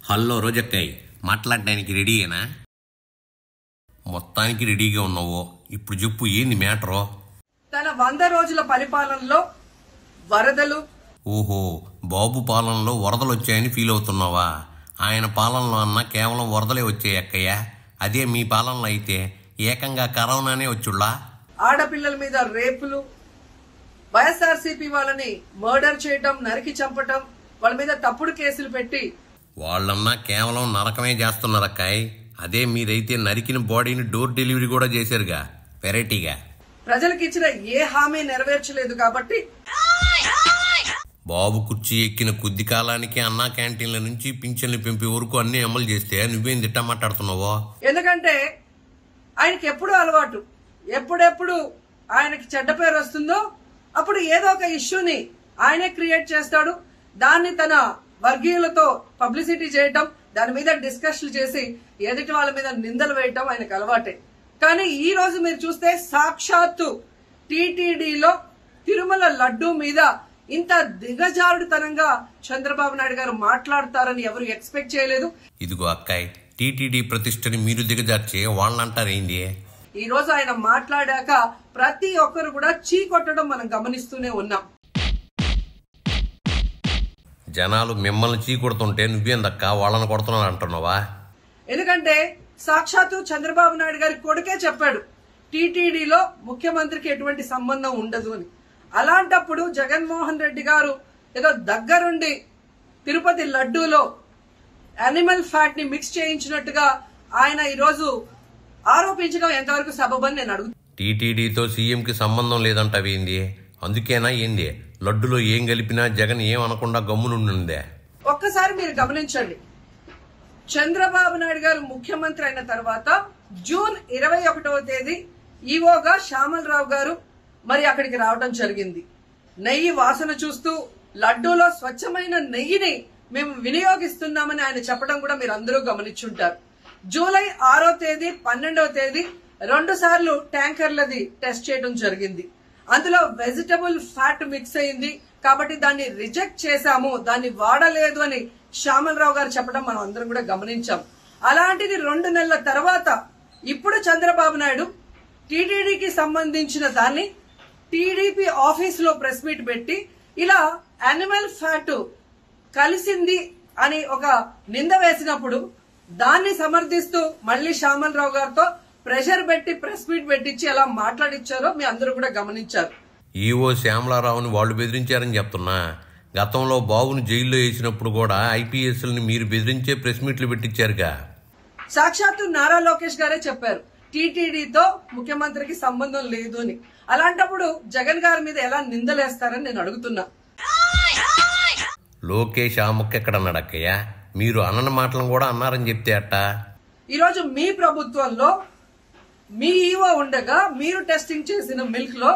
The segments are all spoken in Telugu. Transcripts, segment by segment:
హలో రోజక్కయ్, మాట్లాడడానికి రెడీయేనా? మొత్తానికి రెడీగా ఉన్నావు. ఇప్పుడు చెప్పు, ఏంది మ్యాటరో? తన 100 రోజుల పరిపాలనలో వరదలు. ఓహో, బాబు పాలనలో వరదలు వచ్చాయని ఫీల్ అవుతున్నావా? ఆయన పాలనలో అన్నా కేవలం వరదలే వచ్చాయి అక్కయ్య. అదే మీ పాలనలో అయితే ఏకంగా కరోనానే వచ్చుళ్ళా. ఆడపిల్లల మీద రేపులు, వైఎస్ఆర్సీపీ వాళ్ళని మర్డర్ చేయటం, నరికి చంపటం, వాళ్ళ మీద తప్పుడు కేసులు పెట్టి వాళ్ళన్నా కేవలం నరకమే చేస్తున్నారు అక్కాయ్. అదే మీరైతే నరికిన బాడీని డోర్ డెలివరీ కూడా చేశారుగా, వెరైటీగా. ప్రజలకు ఇచ్చిన ఏ హామీ నెరవేర్చలేదు కాబట్టి బాబు కుర్చీ ఎక్కిన కొద్ది కాలానికి అన్నా క్యాంటీన్ల నుంచి పింఛన్లు పెంపే వరకు అన్ని అమలు చేస్తే నువ్వేం తిట్టా మాట్లాడుతున్నావో? ఎందుకంటే ఆయనకి ఎప్పుడు అలవాటు, ఎప్పుడెప్పుడు ఆయనకి చెడ్డ పేరు వస్తుందో అప్పుడు ఏదో ఒక ఇష్యూని ఆయనే క్రియేట్ చేస్తాడు. దాన్ని తన వర్గీయులతో పబ్లిసిటీ చేయటం, దాని మీద డిస్కషన్లు చేసి ఎదుటి వాళ్ళ మీద నిందలు వేయటం ఆయనకు అలవాటే. కానీ ఈ రోజు మీరు చూస్తే సాక్షాత్తు టీటీడీలో తిరుమల లడ్డూ మీద ఇంత దిగజారుడుతనంగా చంద్రబాబు నాయుడు గారు మాట్లాడతారని ఎవరు ఎక్స్పెక్ట్ చేయలేదు. ఇదిగో అక్కాయ్, టీటీడీ ప్రతిష్టని మీరు దిగజార్చే వాళ్ళంటారేంది? ఈ రోజు ఆయన మాట్లాడాక ప్రతి ఒక్కరు కూడా చీ కొట్టడం మనం గమనిస్తూనే ఉన్నాం. జనాలు మిమ్మల్ని చీ కొడుతుంటే నువ్వేందక్క వాళ్ళని కొడుతున్నావు అంటున్నావా? ఎందుకంటే సాక్షాత్తు చంద్రబాబు నాయుడు గారి కొడుకే చెప్పాడు టీటీడీలో ముఖ్యమంత్రికి ఎటువంటి సంబంధం ఉండదు అని. అలాంటప్పుడు జగన్మోహన్ రెడ్డి గారు ఏదో దగ్గరుండి తిరుపతి లడ్డూలో యానిమల్ ఫ్యాట్ ని మిక్స్ చేయించినట్టుగా ఆయన ఈరోజు ఆరోపించడం ఎంతవరకు సబబని నేను అడుగుతాను. టీటీడీతో సీఎంకి సంబంధం లేదంటావేంది? అందుకేనా ఏంది లడ్డులో ఏం కలిపినా జగన్ ఏం అనకుండా గమ్మునుండే? ఒక్కసారి మీరు గమనించండి, చంద్రబాబు నాయుడు గారు ముఖ్యమంత్రి అయిన తర్వాత జూన్ 21వ తేదీ ఈవోగా శ్యామలరావు గారు మరి అక్కడికి రావడం జరిగింది. నెయ్యి వాసన చూస్తూ లడ్డూలో స్వచ్ఛమైన నెయ్యిని మేము వినియోగిస్తున్నామని ఆయన చెప్పడం కూడా మీరు అందరూ గమనించుంటారు. జూలై 6వ తేదీ 12వ తేదీ 2 సార్లు ట్యాంకర్లది టెస్ట్ చేయడం జరిగింది. అందులో వెజిటబుల్ ఫ్యాట్ మిక్స్ అయింది కాబట్టి దాన్ని రిజెక్ట్ చేశాము, దాన్ని వాడలేదు అని శ్యామలరావు గారు చెప్పడం మనం అందరం కూడా గమనించాం. అలాంటిది 2 నెలల తర్వాత ఇప్పుడు చంద్రబాబు నాయుడు టీటీడీకి సంబంధించిన దాన్ని టీడీపీ ఆఫీస్ లో ప్రెస్ మీట్ పెట్టి ఇలా యానిమల్ ఫ్యాట్ కలిసింది అని ఒక నింద వేసినప్పుడు దాన్ని సమర్థిస్తూ మళ్లీ శ్యామలరావు గారితో ప్రెషర్ పెట్టి ప్రెస్ మీట్ పెట్టించి ఎలా మాట్లాడిచ్చారో మీ అందరూ కూడా గమనించారు. ఈవో శ్యామలారావుని వాళ్ళు బెదిరించారని చెప్తున్నా. గతంలో బాబుని జైల్లో వేసినప్పుడు కూడా ఐపీఎస్ని మీరు బెదిరించే ప్రెస్ మీట్లు పెట్టించారుగా. సాక్షాత్తు నారా లోకేష్ గారే చెప్పారు టీటీడీతో ముఖ్యమంత్రికి సంబంధం లేదు అని. అలాంటప్పుడు జగన్ గారి మీద ఎలా నిందలేస్తారని నేను అడుగుతున్నా. లోకేష్ ఆ ముక్క ఎక్కడన్నాడు అక్కయ్య? మీరు అన్న మాటలను కూడా అన్నారని చెప్తే అట్ట? ఈరోజు మీ ప్రభుత్వంలో మీ ఈవో ఉండగా మీరు టెస్టింగ్ చేసిన మిల్క్ లో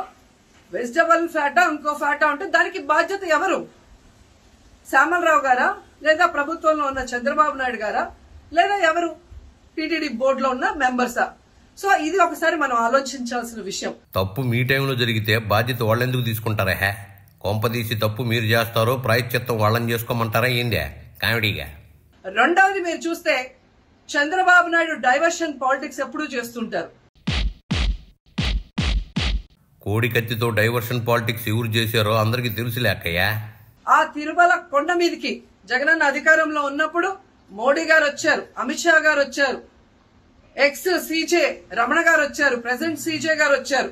వెజిటబుల్ ఫ్యాటా ఇంకో ఫ్యాటా ఉంటే దానికి బాధ్యత ఎవరు? శ్యామలరావు గారా, లేదా ప్రభుత్వంలో ఉన్న చంద్రబాబు నాయుడు గారా, లేదా ఎవరు టీటీడీ బోర్డులో ఉన్న మెంబర్సా? సో ఇది ఒకసారి మనం ఆలోచించాల్సిన విషయం. తప్పు మీ టైంలో జరిగితే బాధ్యత వాళ్ళెందుకు తీసుకుంటారా? కొంపదీసి తప్పు మీరు చేస్తారో ప్రాయశ్చిత్తం వాళ్ళని చేసుకోమంటారా ఏందే కామెడీగా? రెండవది మీరు చూస్తే చంద్రబాబు నాయుడు డైవర్షన్ పాలిటిక్స్ ఎప్పుడూ చేస్తుంటారు. కోడి కత్తితో డైవర్షన్ పాలిటిక్స్ ఎవరు చేశారో అందరికి తెలుసులే అక్కయ్య. ఆ తిరుమల కొండ మీదకి జగనన్న అధికారంలో ఉన్నప్పుడు మోడీ గారు వచ్చారు, అమిత్ షా గారు వచ్చారు, ఎక్స్ సీజే రమణ గారు వచ్చారు, ప్రెసిడెంట్ సీజే గారు వచ్చారు.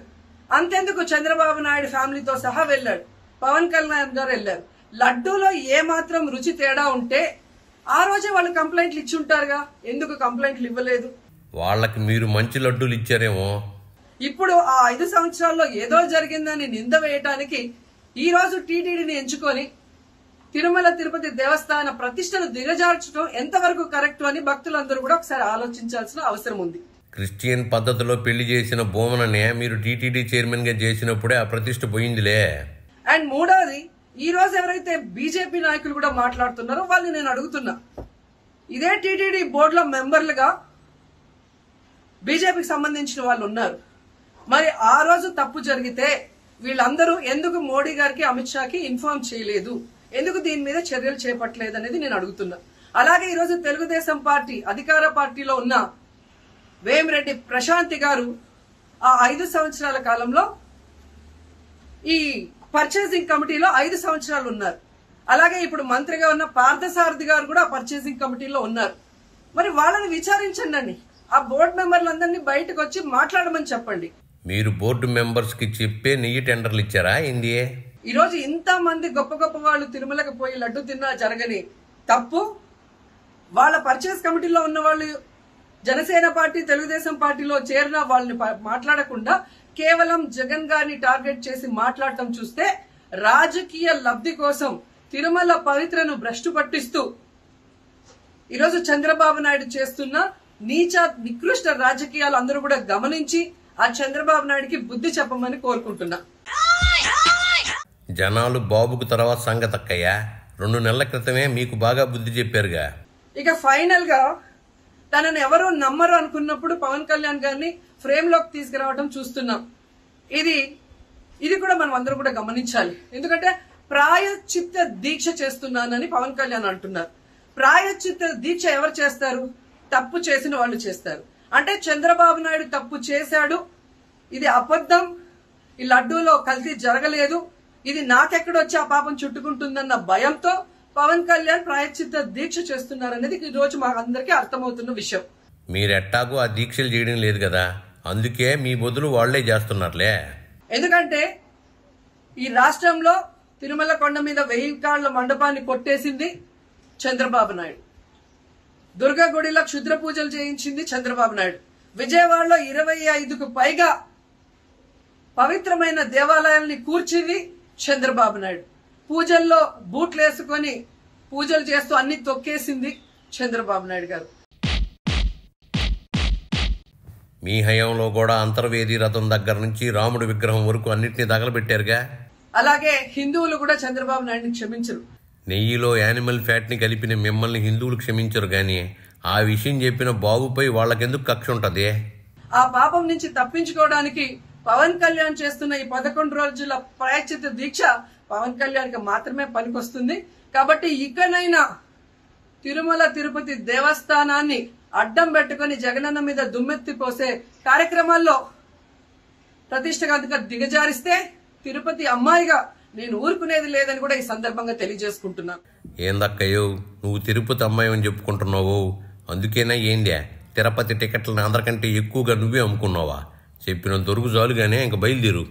అంతెందుకు చంద్రబాబు నాయుడు ఫ్యామిలీతో సహా వెళ్లాడు, పవన్ కళ్యాణ్ గారు వెళ్లారు. లడ్డూలో ఏ మాత్రం రుచి తేడా ఉంటే ఆ రోజే వాళ్ళు కంప్లైంట్లు ఇచ్చి ఉంటారుగా, ఎందుకు కంప్లైంట్లు ఇవ్వలేదు? వాళ్ళకి మీరు మంచి లడ్డూలు ఇచ్చారేమో. ఇప్పుడు ఆ 5 సంవత్సరాల్లో ఏదో జరిగిందని నింద వేయటానికి ఈ రోజు టీటీడీని ఎంచుకొని తిరుమల తిరుపతి దేవస్థాన ప్రతిష్టను దిగజార్చడం ఎంతవరకు కరెక్ట్ అని భక్తులందరూ కూడా ఒకసారి ఆలోచించాల్సిన అవసరం ఉంది. క్రిస్టియన్ పద్ధతిలో పెళ్లి చేసిన భూమననే మీరు టీటీడీ చైర్మన్ గా చేసినప్పుడే ఆ ప్రతిష్ట పోయిందిలే. అండ్ మూడోది, ఈ రోజు ఎవరైతే బీజేపీ నాయకులు కూడా మాట్లాడుతున్నారో వాళ్ళని నేను అడుగుతున్నా, ఇదే టీటీడీ బోర్డులో మెంబర్లుగా బీజేపీకి సంబంధించిన వాళ్ళు ఉన్నారు. మరి ఆ రోజు తప్పు జరిగితే వీళ్ళందరూ ఎందుకు మోడీ గారికి అమిత్ షాకి ఇన్ఫార్మ్ చేయలేదు, ఎందుకు దీని మీద చర్యలు చేపట్టలేదు అనేది నేను అడుగుతున్నా. అలాగే ఈరోజు తెలుగుదేశం పార్టీ అధికార పార్టీలో ఉన్న వేమిరెడ్డి ప్రశాంతి గారు ఆ 5 సంవత్సరాల కాలంలో ఈ పర్చేసింగ్ కమిటీలో 5 సంవత్సరాలు ఉన్నారు. అలాగే ఇప్పుడు మంత్రిగా ఉన్న పార్థసారథి గారు కూడా పర్చేసింగ్ కమిటీలో ఉన్నారు. మరి వాళ్ళని విచారించండి. ఆ బోర్డు మెంబర్లందరినీ బయటకు వచ్చి మాట్లాడమని చెప్పండి. మీరు బోర్డు మెంబర్స్ కి చెప్పే నెయ్యి టెండర్లు ఇచ్చారా ఏంది? ఈ రోజు ఇంత మంది గొప్ప గొప్ప వాళ్ళు తిరుమలకు పోయి లడ్డు తిన్నా జరగని తప్పు వాళ్ళ పర్చేస్ కమిటీలో ఉన్న వాళ్ళు జనసేన పార్టీ తెలుగుదేశం పార్టీలో చేరిన వాళ్ళని మాట్లాడకుండా కేవలం జగన్ గారిని టార్గెట్ చేసి మాట్లాడటం చూస్తే రాజకీయ లబ్ధి కోసం తిరుమల పవిత్రను భ్రష్టు పట్టిస్తూ ఈరోజు చంద్రబాబు నాయుడు చేస్తున్న నీచ నికృష్ట రాజకీయాలు అందరూ కూడా గమనించి ఆ చంద్రబాబు నాయుడికి బుద్ధి చెప్పమని కోరుకుంటున్నా. జనాలు బాబుకు తర్వాత సంగతక్కయ్యా 2 నెలల క్రితమే మీకు బాగా బుద్ధి చెప్పారుగా. ఇక ఫైనల్ గా తనను ఎవరూ నమ్మరు అనుకున్నప్పుడు పవన్ కళ్యాణ్ గారిని ఫ్రేమ్ లోకి తీసుకురావడం చూస్తున్నాం. ఇది కూడా మనం అందరూ కూడా గమనించాలి. ఎందుకంటే ప్రాయశ్చిత్త దీక్ష చేస్తున్నానని పవన్ కళ్యాణ్ అంటున్నారు. ప్రాయశ్చిత్త దీక్ష ఎవరు చేస్తారు? తప్పు చేసిన వాళ్ళు చేస్తారు. అంటే చంద్రబాబు నాయుడు తప్పు చేశాడు, ఇది అబద్ధం, ఈ లడ్డూలో కల్తీ జరగలేదు, ఇది నాకెక్కడొచ్చి ఆ పాపం చుట్టుకుంటుందన్న భయంతో పవన్ కళ్యాణ్ ప్రాయశ్చిత్త దీక్ష చేస్తున్నారనేది ఈ రోజు మాకు అందరికీ అర్థమవుతున్న విషయం. మీరెట్టాగూ ఆ దీక్షలు చేయడం లేదు కదా, అందుకే మీ బదులు వాళ్లే చేస్తున్నారులే. ఎందుకంటే ఈ రాష్ట్రంలో తిరుమల కొండ మీద 1000 కాళ్ల మండపాన్ని కొట్టేసింది చంద్రబాబు నాయుడు. దుర్గా గుడిలో క్షుద్ర పూజలు చేయించింది చంద్రబాబు నాయుడు. విజయవాడలో 25కు పైగా పవిత్రమైన దేవాలయాల్ని కూర్చింది చంద్రబాబు నాయుడు. పూజల్లో బూట్లు వేసుకొని పూజలు చేస్తూ అన్ని తొక్కేసింది చంద్రబాబు నాయుడు గారు. మీ హయాంలో కూడా అంతర్వేది రథం దగ్గర నుంచి రాముడి విగ్రహం వరకు అన్నిటినీ తగలబెట్టారుగా. అలాగే హిందువులు కూడా చంద్రబాబు నాయుడిని క్షమించరు. నెయ్యిలో యానిమల్ ఫ్యాట్ ని కలిపిన మిమ్మల్ని హిందువులు క్షమించరు గాని ఆ విషయం చెప్పిన బాబుపై వాళ్ళకెందుకు కక్ష ఉంటది? ఆ పాపం నుంచి తప్పించుకోవడానికి పవన్ కళ్యాణ్ చేస్తున్న ఈ 11 రోజుల ప్రాయశ్చిత్త దీక్ష పవన్ కళ్యాణ్ కి మాత్రమే పనికొస్తుంది. కాబట్టి ఇకనైనా తిరుమల తిరుపతి దేవస్థానాన్ని అడ్డం పెట్టుకుని జగనన్న మీద దుమ్మెత్తి పోసే కార్యక్రమాల్లో ప్రతిష్టగా దిగజారిస్తే తిరుపతి అమ్మాయిగా నేను ఊరుకునేది లేదని కూడా ఈ సందర్భంగా తెలియజేసుకుంటున్నాను. ఏందక్కయ్యో నువ్వు తిరుపతి అమ్మాయి అని చెప్పుకుంటున్నావు, అందుకేనా ఏందే తిరుపతి టికెట్లను అందరికంటే ఎక్కువగా నువ్వే అమ్ముకున్నావా? చెప్పిన దొరుకు చాలుగానే ఇంక బయలుదేరు.